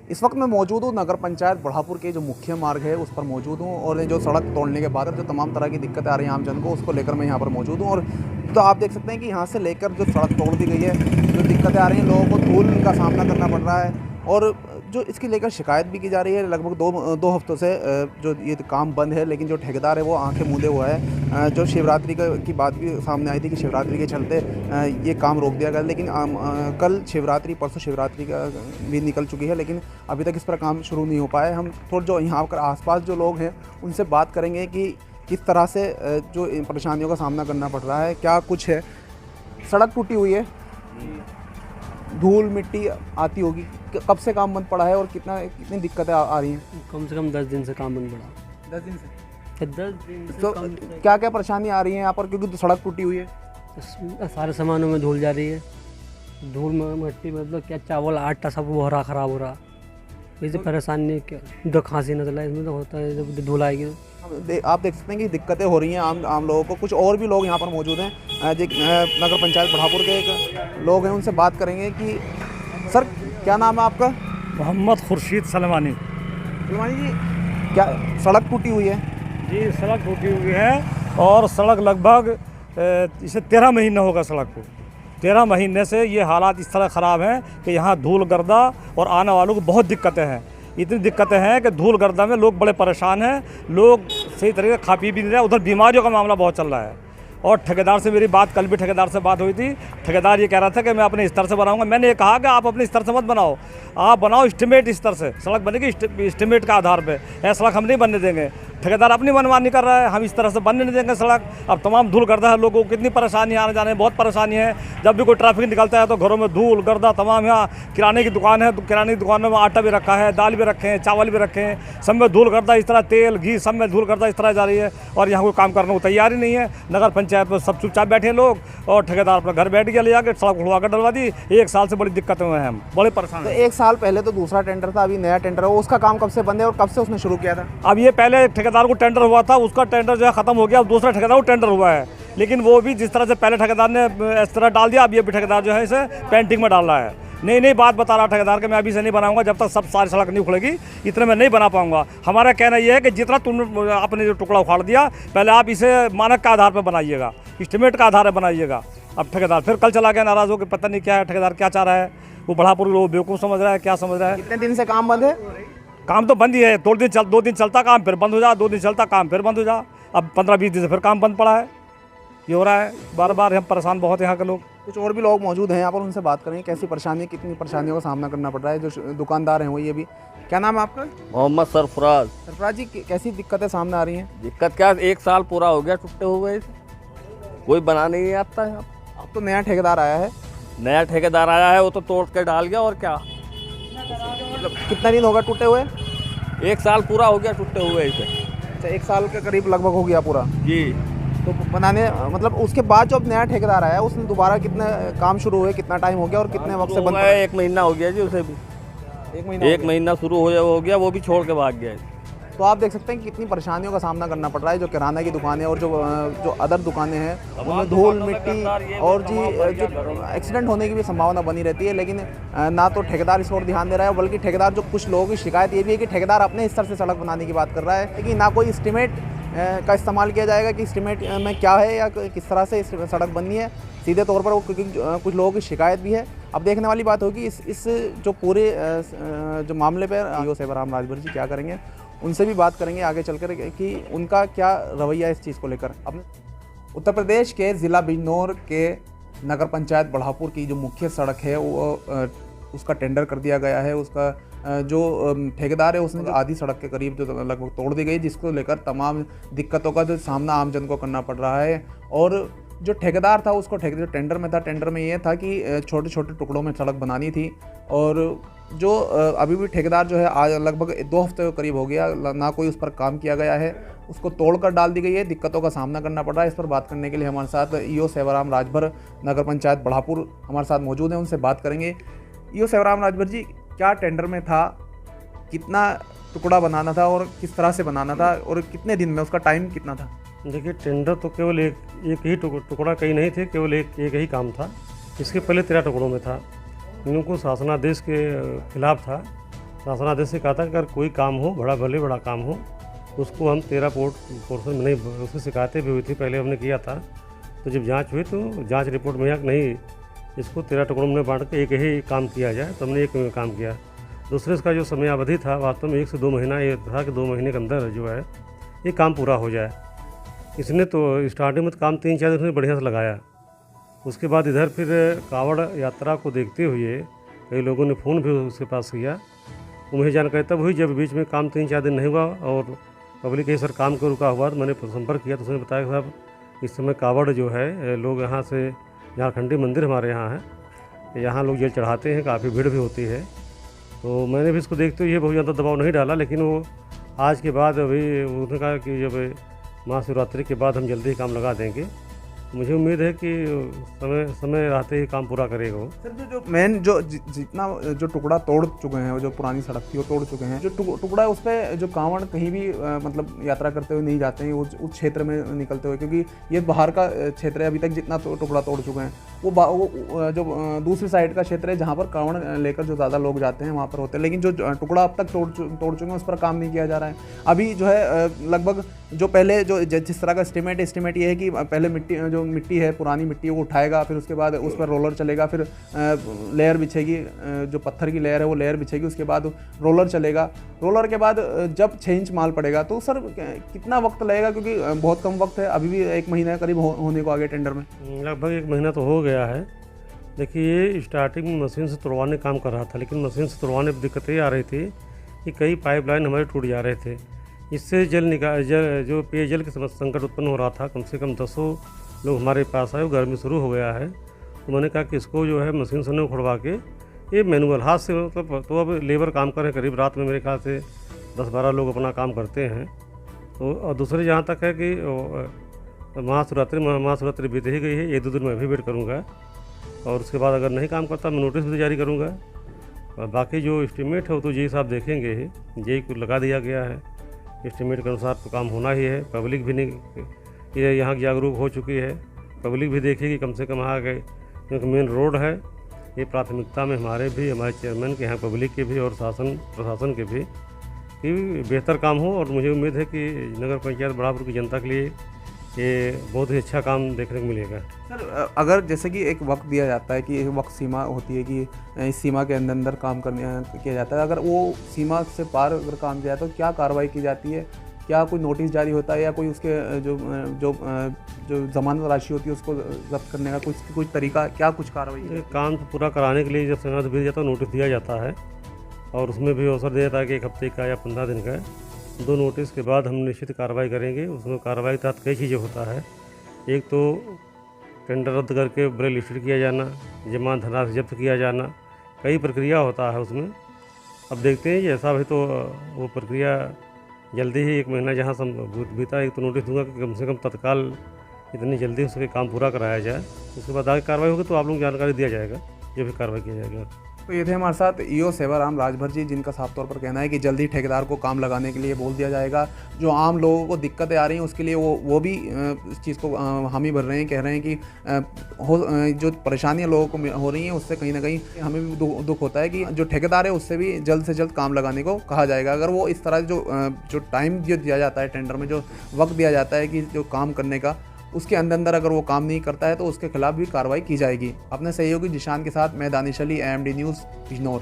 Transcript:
इस वक्त मैं मौजूद हूँ नगर पंचायत बढ़ापुर के जो मुख्य मार्ग है उस पर मौजूद हूँ और जो सड़क तोड़ने के बाद जो तमाम तरह की दिक्कतें आ रही हैं आमजन को उसको लेकर मैं यहाँ पर मौजूद हूँ। और तो आप देख सकते हैं कि यहाँ से लेकर जो सड़क तोड़ दी गई है, जो दिक्कतें आ रही हैं, लोगों को धूल का सामना करना पड़ रहा है और जो इसकी लेकर शिकायत भी की जा रही है। लगभग दो हफ्तों से जो ये काम बंद है, लेकिन जो ठेकेदार है वो आंखें मूंदे हुआ है। जो शिवरात्रि की बात भी सामने आई थी कि शिवरात्रि के चलते ये काम रोक दिया गया, लेकिन कल शिवरात्रि, परसों शिवरात्रि का भी निकल चुकी है, लेकिन अभी तक इस पर काम शुरू नहीं हो पाया है। हम थोड़ा जो यहाँ पर आसपास जो लोग हैं उनसे बात करेंगे कि किस तरह से जो परेशानियों का सामना करना पड़ रहा है, क्या कुछ है। सड़क टूटी हुई है, धूल मिट्टी आती होगी, कब से काम बंद पड़ा है और कितनी दिक्कतें आ रही हैं? कम से कम 10 दिन से काम बंद पड़ा। 10 दिन से? 10 दिन से तो क्या क्या परेशानी आ रही है यहाँ पर, क्योंकि सड़क टूटी हुई है? सारे सामानों में धूल जा रही है, धूल में मिट्टी, मतलब क्या चावल आटा सब हो रहा, ख़राब हो रहा। इससे परेशानी क्या, जो खांसी नजला इसमें तो होता है जब धूल आएगी। आप देख सकते हैं कि दिक्कतें हो रही हैं आम लोगों को। कुछ और भी लोग यहाँ पर मौजूद हैं, नगर पंचायत बढ़ापुर के एक लोग हैं, उनसे बात करेंगे कि सर क्या नाम है आपका? मोहम्मद खुर्शीद सलमानी। सलमानी जी, क्या सड़क टूटी हुई है? जी, सड़क टूटी हुई है और सड़क लगभग इसे 13 महीने होगा सड़क को। 13 महीने से ये हालात इस तरह ख़राब हैं कि यहाँ धूल गर्दा और आने वालों को बहुत दिक्कतें हैं। इतनी दिक्कतें हैं कि धूल गर्दा में लोग बड़े परेशान हैं, लोग सही तरीके से खा पी भी नहीं रहे। उधर बीमारियों का मामला बहुत चल रहा है। और ठेकेदार से मेरी बात, कल भी ठेकेदार से बात हुई थी। ठेकेदार ये कह रहा था कि मैं अपने स्तर से बनाऊंगा। मैंने ये कहा कि आप अपने स्तर से मत बनाओ, आप बनाओ एस्टिमेट स्तर से। सड़क बनेगी एस्टिमेट का आधार पे, ऐसा सड़क हम नहीं बनने देंगे। ठेकेदार अपनी मनमानी कर रहा है, हम इस तरह से बनने नहीं देंगे सड़क। अब तमाम धूल गर्दा है, लोगों को कितनी परेशानी आने जाने में बहुत परेशानी है। जब भी कोई ट्रैफिक निकलता है तो घरों में धूल गर्दा तमाम। यहाँ किराने की दुकान है तो किराने की दुकानों में आटा भी रखा है, दाल भी रखे हैं, चावल भी रखे हैं, सब में धूल गर्दा इस तरह, तेल घी सब में धूल गर्दा इस तरह जा रही है। और यहाँ कोई काम करने को तैयार ही नहीं है। नगर पंचायत में सब चुपचाप बैठे लोग और ठेकेदार अपना घर बैठ गया, ले जाकर सड़क उड़वा कर डलवा दी। 1 साल से बड़ी दिक्कतें हुए हैं, हम बड़े परेशान हैं। 1 साल पहले तो दूसरा टेंडर था, अभी नया टेंडर है, उसका काम कब से बंद है और कब से उसने शुरू किया था? अब ये पहले ठेकेदार को टेंडर हुआ था, उसका टेंडर जो है ख़त्म हो गया। अब दूसरा ठेकेदार को टेंडर हुआ है, लेकिन वो भी जिस तरह से पहले ठेकेदार ने इस तरह डाल दिया, अब ये भी ठेकेदार जो है इसे पेंटिंग में डाल रहा है। नई बात बता रहा ठेकेदार कि मैं अभी से नहीं बनाऊंगा, जब तक सब सारी सड़क नहीं उखड़ेगी इतने में नहीं बना पाऊंगा। हमारा कहना यह है कि जितना तुमने आपने जो टुकड़ा उखाड़ दिया, पहले आप इसे मानक के आधार पर बनाइएगा, एस्टिमेट का आधार पर बनाइएगा। अब ठेकेदार फिर कल चला गया नाराज़ हो कि पता नहीं क्या है, ठेकेदार क्या चाह रहा है। वो बढ़ापुर लोग बेवकूफ़ समझ रहा है, क्या समझ रहा है। कितने दिन से काम बंद है? काम तो बंद ही है। 2 दिन चलता काम, फिर बंद हो जा, 2 दिन चलता काम, फिर बंद हो जा। अब 15-20 दिन से फिर काम बंद पड़ा है। ये हो रहा है बार बार, हम परेशान बहुत हैं यहाँ के लोग। कुछ और भी लोग मौजूद हैं यहाँ पर, उनसे बात करेंगे कैसी परेशानी, कितनी परेशानियों का सामना करना पड़ रहा है। जो दुकानदार हैं वो ये भी। क्या नाम है आपका? मोहम्मद सरफराज। सरफराज जी, कैसी दिक्कतें सामने आ रही हैं? दिक्कत क्या, 1 साल पूरा हो गया टूटे हुए, कोई बना नहीं आता है। अब तो नया ठेकेदार आया है। नया ठेकेदार आया है, वो तो तोड़ के डाल गया और क्या। मतलब कितना दिन होगा टूटे हुए? 1 साल पूरा हो गया टूटे हुए इसे। अच्छा, 1 साल के करीब लगभग हो गया पूरा जी। तो बनाने, मतलब उसके बाद जो अब नया ठेकेदार आया उसने दोबारा कितने काम शुरू हुए, कितना टाइम हो गया और कितने वक्त से बंद पड़ा? 1 महीना हो गया जी उसे भी। 1 महीना शुरू हो गया, वो भी छोड़ के भाग गया। तो आप देख सकते हैं कि कितनी परेशानियों का सामना करना पड़ रहा है। जो किराना की दुकानें और जो अदर दुकानें हैं उनमें धूल मिट्टी और जो एक्सीडेंट होने की भी संभावना बनी रहती है। लेकिन ना तो ठेकेदार इस ओर ध्यान दे रहा है, बल्कि ठेकेदार, जो कुछ लोगों की शिकायत ये भी है कि ठेकेदार अपने स्तर से सड़क बनाने की बात कर रहा है, लेकिन ना कोई एस्टिमेट का इस्तेमाल किया जाएगा कि एस्टिमेट में क्या है या किस तरह से सड़क बननी है सीधे तौर पर। क्योंकि कुछ लोगों की शिकायत भी है। अब देखने वाली बात होगी इस जो पूरे जो मामले पर ईओ सेवाराम राजभर जी क्या करेंगे, उनसे भी बात करेंगे आगे चलकर कि उनका क्या रवैया इस चीज़ को लेकर। अब उत्तर प्रदेश के ज़िला बिजनौर के नगर पंचायत बढ़ापुर की जो मुख्य सड़क है वो उसका टेंडर कर दिया गया है। उसका जो ठेकेदार है उसने आधी सड़क के करीब जो लगभग तोड़ दी गई, जिसको लेकर तमाम दिक्कतों का जो सामना आमजन को करना पड़ रहा है। और जो ठेकेदार था उसको जो टेंडर में था, टेंडर में ये था कि छोटे छोटे टुकड़ों में सड़क बनानी थी। और जो अभी भी ठेकेदार जो है आज लगभग 2 हफ्ते के करीब हो गया, ना कोई उस पर काम किया गया है, उसको तोड़कर डाल दी गई है। दिक्कतों का सामना करना पड़ रहा है। इस पर बात करने के लिए हमारे साथ ईओ सेवाराम राजभर नगर पंचायत बढ़ापुर हमारे साथ मौजूद हैं, उनसे बात करेंगे। ईओ सेवाराम राजभर जी, क्या टेंडर में था, कितना टुकड़ा बनाना था और किस तरह से बनाना था और कितने दिन में, उसका टाइम कितना था? देखिए, टेंडर तो केवल एक ही टुकड़ा कहीं नहीं थे, केवल एक ही काम था। इसके पहले 13 टुकड़ों में था। इनको शासनादेश के खिलाफ था शासनादेश से कहा था कि अगर कोई काम हो, भले बड़ा काम हो, उसको हम 13 पोर्शन में नहीं, उसकी शिकायतें भी हुई थी, पहले हमने किया था। तो जब जांच हुई तो जांच रिपोर्ट में कि नहीं, इसको 13 टुकड़ों में बांट के एक ही काम किया जाए, तो हमने एक में काम किया। दूसरे इसका जो समय अवधि था वास्तव में 1 से 2 महीना ये था कि 2 महीने के अंदर जो है ये काम पूरा हो जाए। इसने तो स्टार्टिंग में तो काम 3-4 दिन बढ़िया से लगाया। उसके बाद इधर फिर कांवड़ यात्रा को देखते हुए कई लोगों ने फ़ोन भी उसके पास किया। मुझे जानकारी तब हुई जब बीच में काम 3-4 दिन नहीं हुआ और पब्लिक के सर काम को रुका हुआ। तो मैंने संपर्क किया तो उसने बताया कि साहब इस समय कांवड़ जो है लोग यहाँ से, झारखंडी मंदिर हमारे यहाँ है, यहाँ लोग जल चढ़ाते हैं, काफ़ी भीड़ भी होती है। तो मैंने भी इसको देखते हुए बहुत ज़्यादा दबाव नहीं डाला, लेकिन वो आज के बाद अभी उन्होंने कहा कि जब महाशिवरात्रि के बाद हम जल्दी ही काम लगा देंगे। मुझे उम्मीद है कि समय रहते ही काम पूरा करेगा वो। सर जो मेन जितना जो टुकड़ा तोड़ चुके हैं, वो जो पुरानी सड़क थी वो तोड़ चुके हैं, जो टुकड़ा है उस पर जो कांवड़ कहीं भी मतलब यात्रा करते हुए नहीं जाते हैं उस क्षेत्र में निकलते हुए, क्योंकि ये बाहर का क्षेत्र है। अभी तक जितना टुकड़ा तोड़ चुके हैं वो जो दूसरी साइड का क्षेत्र है जहाँ पर कांवड़ लेकर जो ज़्यादा लोग जाते हैं वहाँ पर होते हैं, लेकिन जो टुकड़ा अब तक तोड़ चुके हैं उस पर काम नहीं किया जा रहा है। अभी जो है लगभग जो पहले जो जिस तरह का एस्टिमेट ये है कि पहले मिट्टी है, पुरानी मिट्टी वो उठाएगा, फिर उसके बाद उस पर रोलर चलेगा, फिर लेयर बिछेगी, जो पत्थर की लेयर है वो लेयर बिछेगी, उसके बाद रोलर चलेगा। रोलर के बाद जब 6 इंच माल पड़ेगा तो सर कितना वक्त लगेगा, क्योंकि बहुत कम वक्त है, अभी भी 1 महीना करीब होने को आगे टेंडर में। लगभग 1 महीना तो हो गया है। देखिए ये स्टार्टिंग में मशीन से तुड़वाने काम कर रहा था, लेकिन मशीन से तुड़वाने पर दिक्कतें आ रही थी कि कई पाइपलाइन हमारे टूट जा रहे थे। इससे जो पेयजल की संकट उत्पन्न हो रहा था, कम से कम 10 लोग हमारे पास आए। गर्मी शुरू हो गया है तो मैंने कहा कि इसको जो है मशीन से नहीं उखड़वा के ये मैनुअल हाथ से, मतलब तो अब लेबर काम कर रहे हैं, करीब रात में मेरे ख्याल से 10-12 लोग अपना काम करते हैं। तो और दूसरी जहाँ तक है कि महाशिवरात्रि बीत ही गई है, 1-2 दिन मैं भी वेट करूँगा और उसके बाद अगर नहीं काम करता मैं नोटिस भी जारी करूँगा। और बाकी जो एस्टीमेट है वो तो जेई साहब देखेंगे ही, जेई को लगा दिया गया है, एस्टीमेट के अनुसार तो काम होना ही है। पब्लिक भी नहीं ये यहाँ जागरूक हो चुकी है, पब्लिक भी देखेगी कम से कम आ गए, क्योंकि मेन रोड है। ये प्राथमिकता में हमारे चेयरमैन के यहाँ, पब्लिक के भी और प्रशासन के भी कि बेहतर काम हो। और मुझे उम्मीद है कि नगर पंचायत बड़ापुर की जनता के लिए ये बहुत ही अच्छा काम देखने को मिलेगा। सर अगर जैसे कि एक वक्त दिया जाता है कि एक वक्त सीमा होती है कि इस सीमा के अंदर काम किया जाता है, अगर वो सीमा से पार अगर काम किया तो क्या कार्रवाई की जाती है? क्या कोई नोटिस जारी होता है या कोई उसके जो जमानत राशि होती है उसको जब्त करने का कुछ तरीका, क्या कुछ कार्रवाई? काम पूरा कराने के लिए जब समय बीत जाता है नोटिस दिया जाता है और उसमें भी अवसर दिया जाता है कि 1 हफ्ते का या 15 दिन का। 2 नोटिस के बाद हम निश्चित कार्रवाई करेंगे। उसमें कार्रवाई के तहत कई चीज़ें होता है। एक तो टेंडर रद्द करके ब्रेल लिस्टेड किया जाना, जमानत धनराशि जब्त किया जाना, कई प्रक्रिया होता है उसमें। अब देखते हैं जैसा भी, तो वो प्रक्रिया जल्दी ही 1 महीना जहाँ बीता, एक तो नोटिस दूंगा कि कम से कम तत्काल इतनी जल्दी उसके काम पूरा कराया जाए। उसके बाद आगे कार्रवाई होगी तो आप लोगों को जानकारी दिया जाएगा, जो भी कार्रवाई किया जाएगा। तो ये थे हमारे साथ ईओ सेवाराम राजभर जी, जिनका साफ तौर पर कहना है कि जल्दी ठेकेदार को काम लगाने के लिए बोल दिया जाएगा। जो आम लोगों को दिक्कतें आ रही हैं उसके लिए वो भी इस चीज़ को हामी भर रहे हैं, कह रहे हैं कि जो परेशानियां लोगों को हो रही हैं उससे कहीं ना कहीं हमें भी दुख होता है कि जो ठेकेदार है उससे भी जल्द से जल्द काम लगाने को कहा जाएगा। अगर वो इस तरह जो टाइम दिया जाता है, टेंडर में जो वक्त दिया जाता है कि जो काम करने का, उसके अंदर अगर वो काम नहीं करता है तो उसके खिलाफ भी कार्रवाई की जाएगी। अपने सहयोगी जिशान के साथ मैं दानिश अली, AMD न्यूज़, बिजनौर।